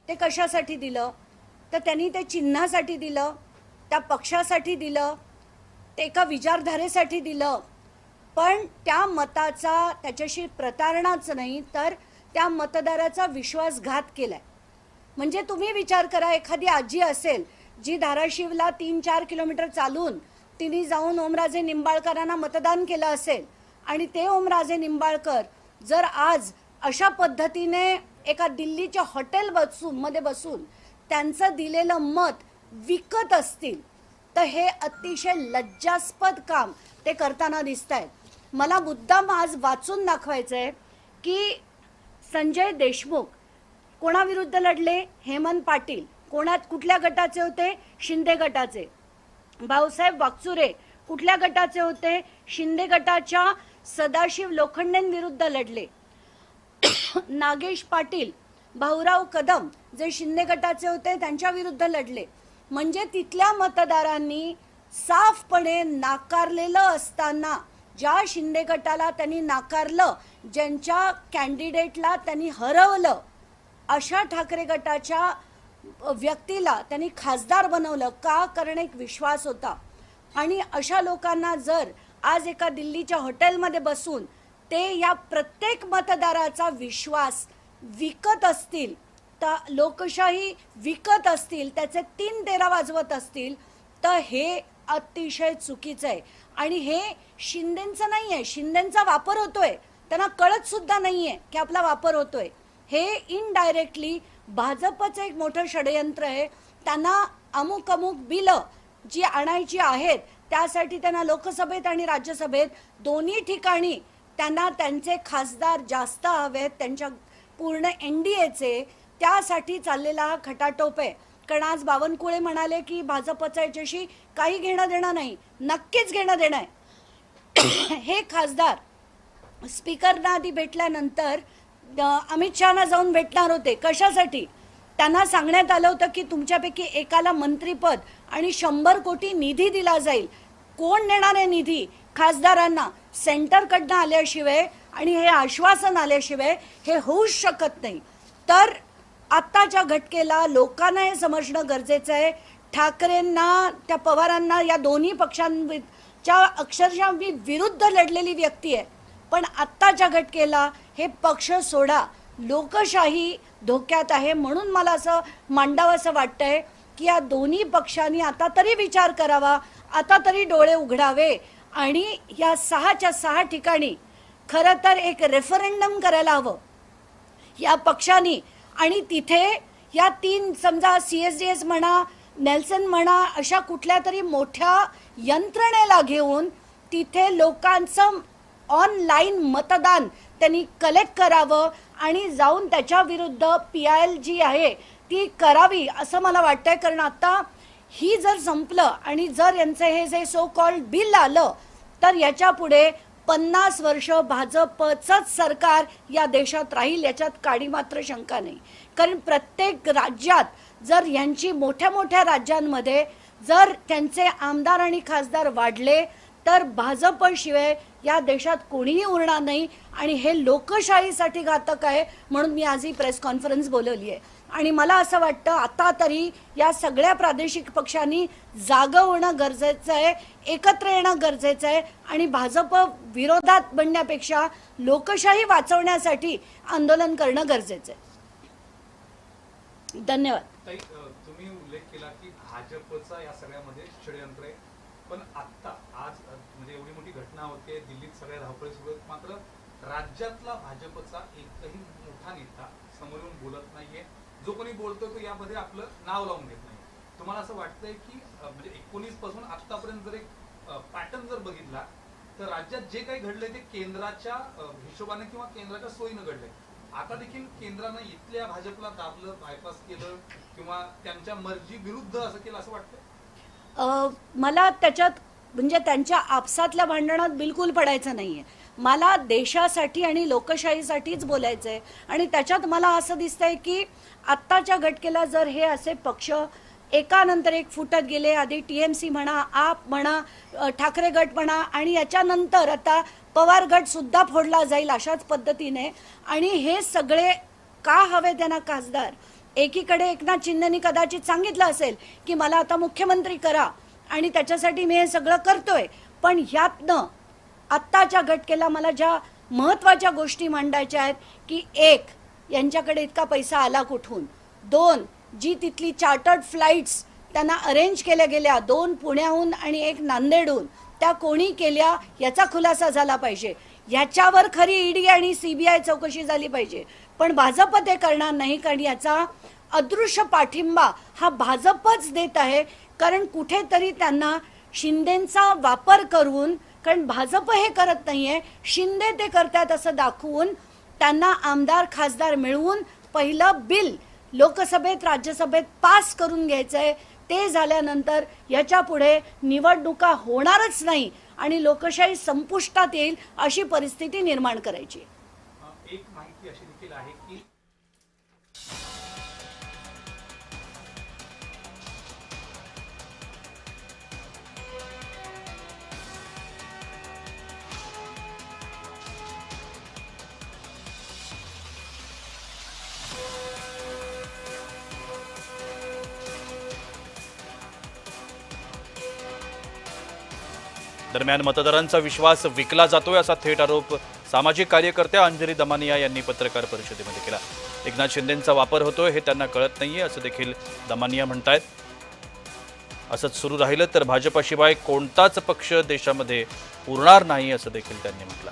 ते कशासाठी दिलं? तर त्यांनी ते चिन्हासाठी दिलं, त्या पक्षासाठी दिलं, ते एका विचारधारेसाठी दिलं. पण त्या मताचा त्याच्याशी प्रतारणाच नाही, तर त्या मतदाराचा विश्वासघात केलाय. म्हणजे तुम्ही विचार करा, एखादी आजी असेल जी धाराशिवला 3-4 किलोमीटर चालून तिने जाऊन ओमराजे निंबाळकरांना मतदान केलं असेल, आणि ते ओमराजे निंबाळकर जर आज अशा पद्धतीने एका दिल्लीच्या हॉटेल मध्ये बसून त्यांचं दिलेलं मत विकत असतील, तर हे अतिशय लज्जास्पद काम ते करताना दिसत आहेत. मला मुद्दाम आज वाचून दाखवायचं आहे की संजय देशमुख कोणाविरुद्ध लढले? हेमंत पाटील. कुठल्या गटाचे होते? शिंदे गटाचे. भाऊसाहेब वागचुरे कुठल्या गटाचे होते? शिंदे गटाच्या सदाशिव लोखंडेंविरुद्ध लढले. नागेश पाटील, भाऊराव कदम जे शिंदे गटाचे होते त्यांच्या विरुद्ध लढले. म्हणजे तिथल्या मतदारांनी साफपणे नाकारलेलं असताना, ज्या शिंदे गटाला त्यांनी नाकारलं, ज्यांच्या कॅन्डिडेटला त्यांनी हरवलं, अशा ठाकरे गटाच्या व्यक्तीला त्यांनी खासदार बनवलं. का? कारण एक विश्वास होता. आणि अशा लोकांना जर आज एका दिल्लीच्या हॉटेलमध्ये बसून ते या प्रत्येक मतदाराचा विश्वास विकत असतील, तर लोकशाही विकत असतील, त्याचे 3 तेरा वाजवत असतील, तर हे अतिशय चुकीचं आहे. आणि हे शिंदेंचं नाही आहे. शिंदेंचा वापर होतोय, त्यांना कळत सुद्धा नाही आहे की आपला वापर होतोय. हे इनडायरेक्टली भाजपचं एक मोठं षडयंत्र आहे. त्यांना अमुक बिलं जी आणायची आहेत, त्यासाठी त्यांना लोकसभेत आणि राज्यसभेत दोन्ही ठिकाणी त्यांना त्यांचे खासदार जास्त हवेत, त्यांच्या पूर्ण NDAचे. त्यासाठी चाललेला हा खटाटोप आहे. कारण आज बावनकुळे म्हणाले की भाजपचं याच्याशी काही घेणं देणं नाही. नक्कीच घेणं देणं आहे. हे खासदार स्पीकरना आधी भेटल्यानंतर अमित शहाना जाऊन भेटणार होते. कशासाठी? त्यांना सांगण्यात आलं होतं की तुमच्यापैकी एकाला मंत्रीपद आणि 100 कोटी निधी दिला जाईल. कोण देणार आहे निधी? खासदारांना. सेंटरकडनं आल्याशिवाय आणि हे आश्वासन आल्याशिवाय हे होऊच शकत नाही. तर आत्ताच्या घटकेला लोकांना हे समजणं गरजेचं आहे. ठाकरेंना, त्या पवारांना, या दोन्ही पक्षांच्या अक्षरशः मी विरुद्ध लढलेली व्यक्ती आहे, पण आत्ताच्या घटकेला हे पक्ष सोडा. लोकशाही धोक्यात आहे. म्हणून मला असं मांडावं असं वाटतंय की या दोन्ही पक्षांनी आता तरी विचार करावा, आता तरी डोळे उघडावे आणि या 6च्या 6 ठिकाणी खरं तर एक रेफरंडम करायला हवं या पक्षांनी. आणि तिथे या 3 समजा CSDS म्हणा, नेल्सन म्हणा, अशा कुठल्या तरी मोठ्या यंत्रणेला घेऊन तिथे लोकांचं ऑनलाईन मतदान त्यांनी कलेक्ट करावं आणि जाऊन त्याच्या विरुद्ध PIL जी आहे ती करावी असं मला वाटतंय. कारण आता ही जर संपलं आणि जर यांचं हे जे सो कॉल्ड बिल आलं, तर याच्या पुढे 50 वर्ष भाजपचंच सरकार या देशात राहील, याच्यात काडी मात्र शंका नाही. कारण प्रत्येक राज्यात जर यांची मोठ्या मोठ्या राज्यांमध्ये जर त्यांचे आमदार आणि खासदार वाढले, तर भाजपशिवाय या देशात कोणीही उरणार नाही. आणि हे लोकशाहीसाठी घातक आहे. म्हणून मी आज ही प्रेस कॉन्फरन्स बोलवली आहे. आणि मला असं वाटतं आता तरी या सगळ्या प्रादेशिक पक्षांनी जागं होणं गरजेचं आहे, एकत्र येणं गरजेचं आहे आणि भाजप विरोधात बनण्यापेक्षा लोकशाही वाचवण्यासाठी आंदोलन करणं गरजेचं आहे. धन्यवाद. तुम्ही उल्लेख केला की भाजपचा या सगळ्यामध्ये षडयंत्र आहे, पण आता आज म्हणजे एवढी मोठी घटना होते, दिल्लीत सगळ्या धावपळी सुरू आहेत, मात्र राज्यातला भाजपचा एकही मोठा नेता समोर येऊन बोलत नाहीये. जो कोणी बोलतो तो यामध्ये आपलं नाव लावून घेत नाही. तुम्हाला असं वाटतंय की म्हणजे 19 पासून आतापर्यंत जर एक पॅटर्न जर बघितला, तर राज्यात जे काही घडलंय ते केंद्राच्या हिशोबाने किंवा केंद्राच्या सोयीनं घडलंय. आता देखील केंद्रानं इथल्या भाजपला दाबलं, बायपास केलं किंवा त्यांच्या मर्जी विरुद्ध असं केलं असं वाटतं? मला त्याच्यात म्हणजे त्यांच्या आपसातल्या भांडणात बिलकुल पडायचं नाहीये. मला देशासाठी आणि लोकशाहीसाठीच बोलायचं आहे. आणि त्याच्यात मला असं दिसतंय की आत्ताच्या घटकेला जर हे असे पक्ष एकानंतर एक फुटत गेले, आधी TMC म्हणा, आप म्हणा, ठाकरे गट म्हणा, आणि याच्यानंतर आता पवार गट सुद्धा फोडला जाईल अशाच पद्धतीने. आणि हे सगळे का हवे त्यांना खासदार? एकीकडे एकनाथ शिंदेनी कदाचित सांगितलं असेल की मला आता मुख्यमंत्री करा आणि त्याच्यासाठी मी हे सगळं करतोय, पण ह्यातनं आत्ताच्या घटकेला मला ज्या महत्त्वाच्या गोष्टी मांडायच्या आहेत की एक, यांच्याकडे इतका पैसा आला कुठून, दोन, जी तिथली चार्टर्ड फ्लाईट्स त्यांना अरेंज केल्या गेल्या, 2 पुण्याहून आणि 1 नांदेडहून, त्या कोणी केल्या याचा खुलासा झाला पाहिजे. याच्यावर खरी ईडी आणि CBI चौकशी झाली पाहिजे. पण भाजप ते करणार नाही, कारण याचा अदृश्य पाठिंबा हा भाजपच देत आहे. कारण कुठेतरी त्यांना शिंदेंचा वापर करून, कारण भाजप हे करत नाहीये, शिंदे ते करतात असं दाखवून त्यांना आमदार खासदार मिळवून पहिलं बिल लोकसभेत राज्यसभेत पास करून घ्यायचंय. ते झाल्यानंतर याच्या पुढे निवडणुका होणारच नाही आणि लोकशाही संपुष्टात येईल अशी परिस्थिती निर्माण करायची. एक माहिती अशी देखील आहे की दरम्यान मतदारांचा विश्वास विकला जातोय असा थेट आरोप सामाजिक कार्यकर्त्या अंजली दमानिया यांनी पत्रकार परिषदेमध्ये केला. एकनाथ शिंदेंचा वापर होतोय हे त्यांना कळत नाहीये असं देखील दमानिया म्हणतायत. असंच सुरू राहिलं तर भाजपाशिवाय कोणताच पक्ष देशामध्ये उरणार नाही असं देखील त्यांनी म्हटलं.